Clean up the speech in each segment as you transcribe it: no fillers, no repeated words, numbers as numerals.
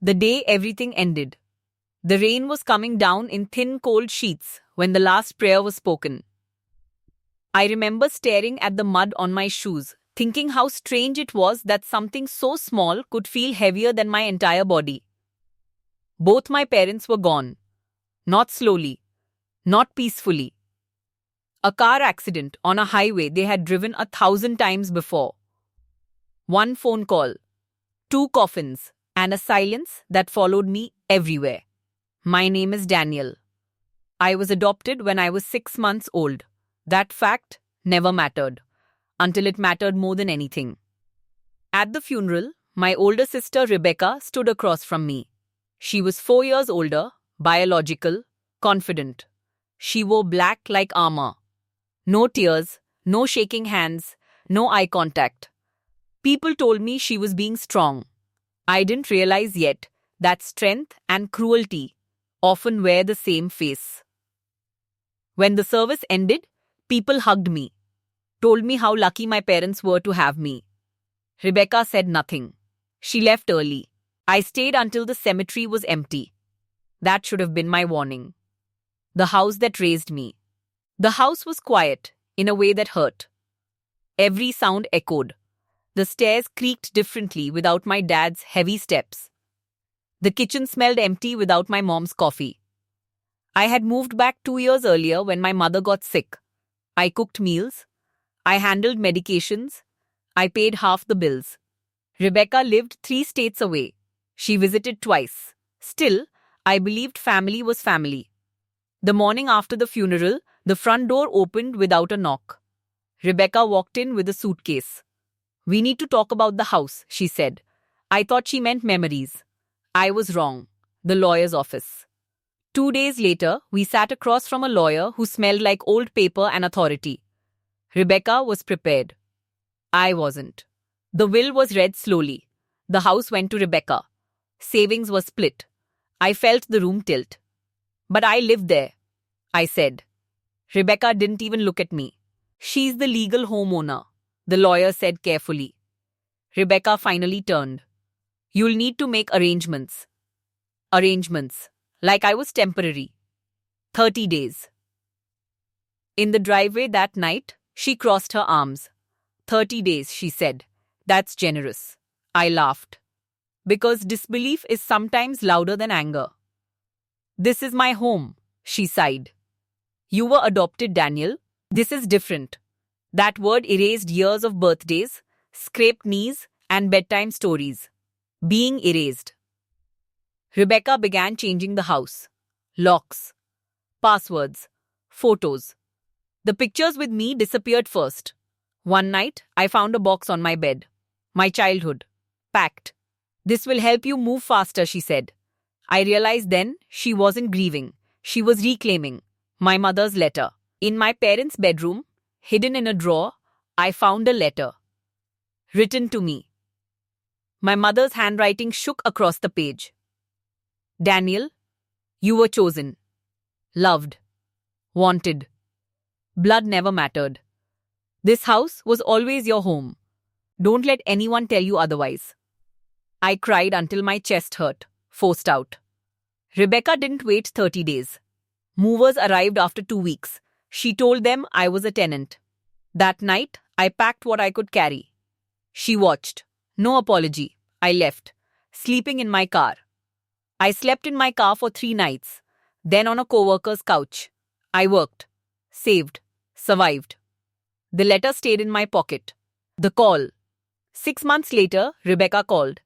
The day everything ended. The rain was coming down in thin, cold sheets when the last prayer was spoken. I remember staring at the mud on my shoes, thinking how strange it was that something so small could feel heavier than my entire body. Both my parents were gone. Not slowly, not peacefully. A car accident on a highway they had driven 1,000 times before. One phone call, two coffins, and a silence that followed me everywhere. My name is Daniel. I was adopted when I was 6 months old. That fact never mattered, until it mattered more than anything. At the funeral, my older sister Rebecca stood across from me. She was 4 years older, biological, confident. She wore black like armor. No tears, no shaking hands, no eye contact. People told me she was being strong. I didn't realize yet that strength and cruelty often wear the same face. When the service ended, people hugged me, told me how lucky my parents were to have me. Rebecca said nothing. She left early. I stayed until the cemetery was empty. That should have been my warning. The house that raised me. The house was quiet in a way that hurt. Every sound echoed. The stairs creaked differently without my dad's heavy steps. The kitchen smelled empty without my mom's coffee. I had moved back 2 years earlier when my mother got sick. I cooked meals. I handled medications. I paid half the bills. Rebecca lived 3 states away. She visited twice. Still, I believed family was family. The morning after the funeral, the front door opened without a knock. Rebecca walked in with a suitcase. "We need to talk about the house," she said. I thought she meant memories. I was wrong. The lawyer's office. 2 days later, we sat across from a lawyer who smelled like old paper and authority. Rebecca was prepared. I wasn't. The will was read slowly. The house went to Rebecca. Savings were split. I felt the room tilt. "But I lived there," I said. Rebecca didn't even look at me. "She's the legal homeowner," the lawyer said carefully. Rebecca finally turned. "You'll need to make arrangements." Arrangements. Like I was temporary. 30 days. In the driveway that night, she crossed her arms. 30 days, she said. "That's generous." I laughed. Because disbelief is sometimes louder than anger. "This is my home," she sighed. "You were adopted, Daniel. This is different." That word erased years of birthdays, scraped knees, and bedtime stories. Being erased. Rebecca began changing the house. Locks. Passwords. Photos. The pictures with me disappeared first. One night, I found a box on my bed. My childhood. Packed. "This will help you move faster," she said. I realized then she wasn't grieving. She was reclaiming. My mother's letter. In my parents' bedroom, hidden in a drawer, I found a letter. Written to me. My mother's handwriting shook across the page. "Daniel, you were chosen. Loved. Wanted. Blood never mattered. This house was always your home. Don't let anyone tell you otherwise." I cried until my chest hurt, forced out. Rebecca didn't wait 30 days. Movers arrived after 2 weeks. She told them I was a tenant. That night, I packed what I could carry. She watched. No apology. I left, sleeping in my car. I slept in my car for 3 nights, then on a coworker's couch. I worked, saved, survived. The letter stayed in my pocket. The call. 6 months later, Rebecca called.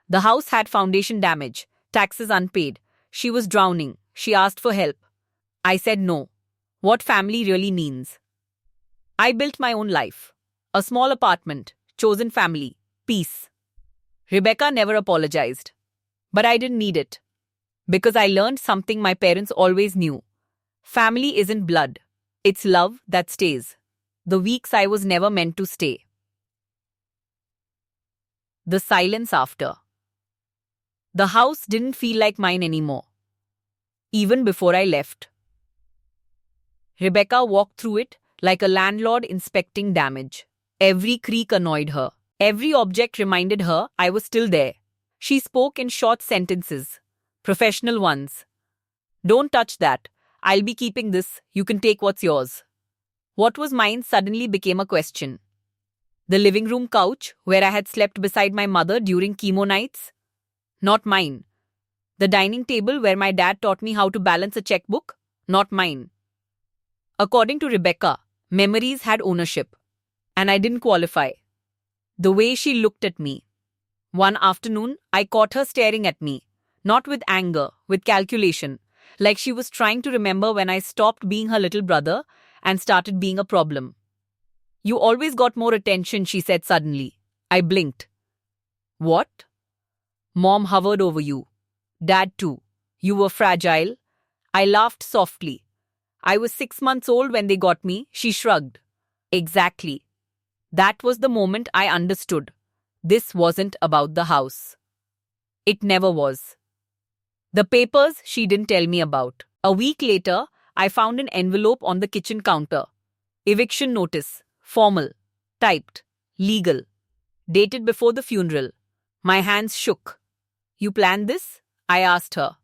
The house had foundation damage, taxes unpaid. She was drowning. She asked for help. I said no. What family really means. I built my own life. A small apartment, chosen family, peace. Rebecca never apologized. But I didn't need it. Because I learned something my parents always knew. Family isn't blood. It's love that stays. The weeks I was never meant to stay. The silence after. The house didn't feel like mine anymore. Even before I left. Rebecca walked through it like a landlord inspecting damage. Every creak annoyed her. Every object reminded her I was still there. She spoke in short sentences, professional ones. Don't touch that. I'll be keeping this. You can take what's yours. What was mine suddenly became a question. The living room couch, where I had slept beside my mother during chemo nights? Not mine. The dining table, where my dad taught me how to balance a checkbook? Not mine. According to Rebecca, memories had ownership. And I didn't qualify. The way she looked at me. One afternoon, I caught her staring at me. Not with anger, with calculation. Like she was trying to remember when I stopped being her little brother and started being a problem. You always got more attention, she said suddenly. I blinked. What? Mom hovered over you. Dad too. You were fragile. I laughed softly. I was 6 months old when they got me, she shrugged. Exactly. That was the moment I understood. This wasn't about the house. It never was. The papers she didn't tell me about. A week later, I found an envelope on the kitchen counter. Eviction notice. Formal. Typed. Legal. Dated before the funeral. My hands shook. You planned this? I asked her.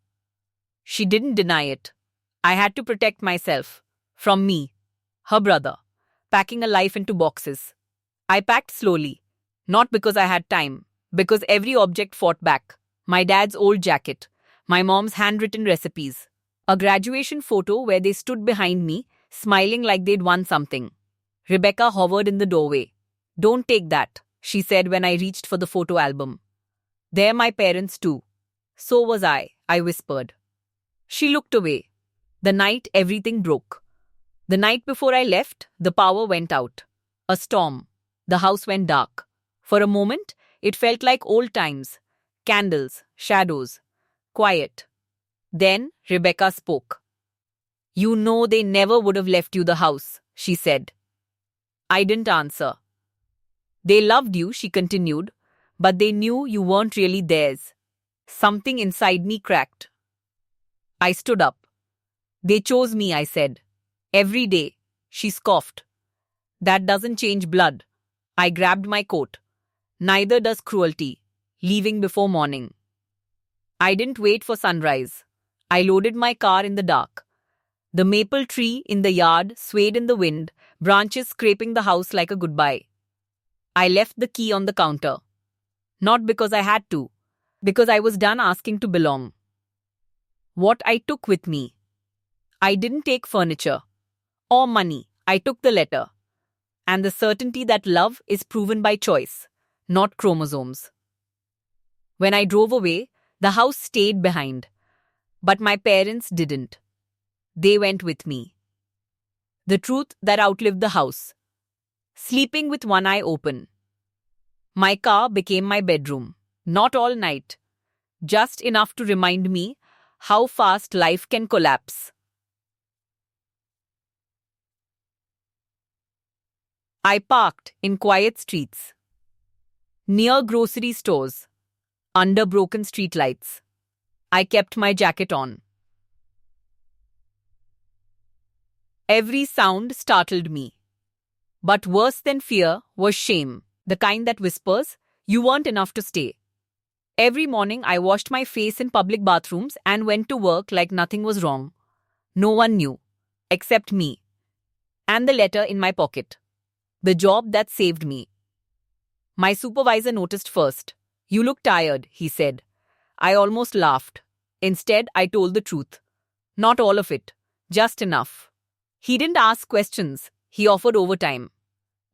She didn't deny it. I had to protect myself. From me. Her brother. Packing a life into boxes. I packed slowly. Not because I had time. Because every object fought back. My dad's old jacket. My mom's handwritten recipes. A graduation photo where they stood behind me, smiling like they'd won something. Rebecca hovered in the doorway. Don't take that, she said when I reached for the photo album. They're my parents too. So was I whispered. She looked away. The night everything broke. The night before I left, the power went out. A storm. The house went dark. For a moment, it felt like old times. Candles, shadows, quiet. Then Rebecca spoke. You know they never would have left you the house, she said. I didn't answer. They loved you, she continued, but they knew you weren't really theirs. Something inside me cracked. I stood up. They chose me, I said. Every day, she scoffed. That doesn't change blood. I grabbed my coat. Neither does cruelty, leaving before morning. I didn't wait for sunrise. I loaded my car in the dark. The maple tree in the yard swayed in the wind, branches scraping the house like a goodbye. I left the key on the counter. Not because I had to, because I was done asking to belong. What I took with me. I didn't take furniture or money. I took the letter. And the certainty that love is proven by choice, not chromosomes. When I drove away, the house stayed behind. But my parents didn't. They went with me. The truth that outlived the house. Sleeping with one eye open. My car became my bedroom. Not all night. Just enough to remind me how fast life can collapse. I parked in quiet streets. Near grocery stores. Under broken streetlights. I kept my jacket on. Every sound startled me. But worse than fear was shame, the kind that whispers, you weren't enough to stay. Every morning I washed my face in public bathrooms and went to work like nothing was wrong. No one knew, except me. And the letter in my pocket. The job that saved me. My supervisor noticed first. You look tired, he said. I almost laughed. Instead, I told the truth. Not all of it, just enough. He didn't ask questions. He offered overtime.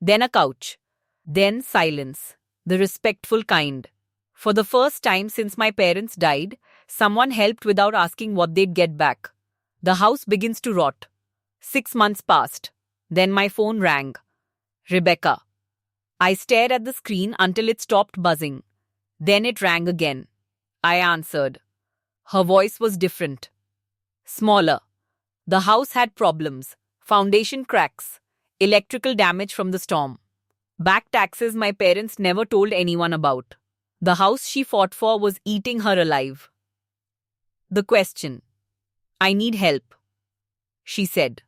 Then a couch. Then silence. The respectful kind. For the first time since my parents died, someone helped without asking what they'd get back. The house begins to rot. 6 months passed. Then my phone rang. Rebecca. I stared at the screen until it stopped buzzing. Then it rang again. I answered. Her voice was different. Smaller. The house had problems. Foundation cracks. Electrical damage from the storm. Back taxes my parents never told anyone about. The house she fought for was eating her alive. The question. I need help. She said.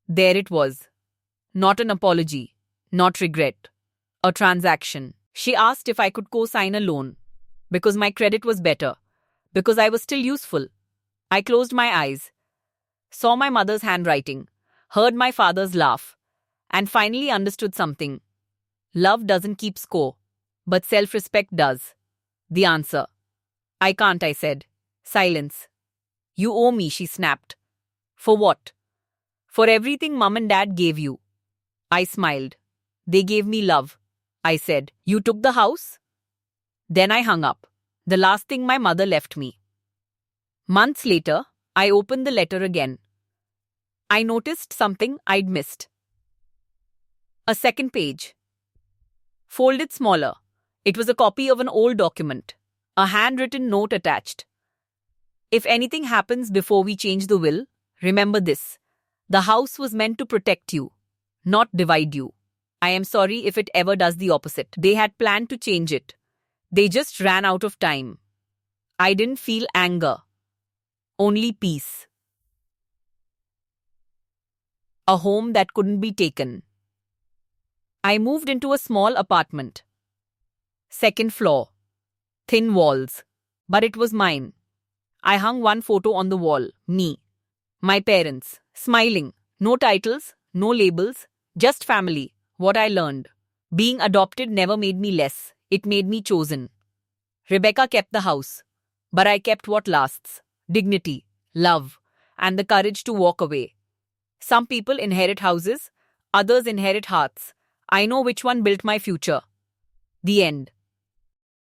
There it was. Not an apology. Not regret. A transaction. She asked if I could co-sign a loan. because my credit was better, because I was still useful. I closed my eyes, saw my mother's handwriting, heard my father's laugh, and finally understood something. Love doesn't keep score, but self-respect does. The answer. I can't, I said. Silence. You owe me, she snapped. For what? For everything mum and dad gave you. I smiled. They gave me love. I said, you took the house? Then I hung up. The last thing my mother left me. Months later, I opened the letter again. I noticed something I'd missed. A second page. Folded smaller. It was a copy of an old document. A handwritten note attached. If anything happens before we change the will, remember this. The house was meant to protect you, not divide you. I am sorry if it ever does the opposite. They had planned to change it. They just ran out of time. I didn't feel anger. Only peace. A home that couldn't be taken. I moved into a small apartment. Second floor. Thin walls. But it was mine. I hung one photo on the wall. Me. My parents. Smiling. No titles, no labels. Just family. What I learned. Being adopted never made me less. It made me chosen. Rebecca kept the house. But I kept what lasts. Dignity. Love. And the courage to walk away. Some people inherit houses. Others inherit hearts. I know which one built my future. The end.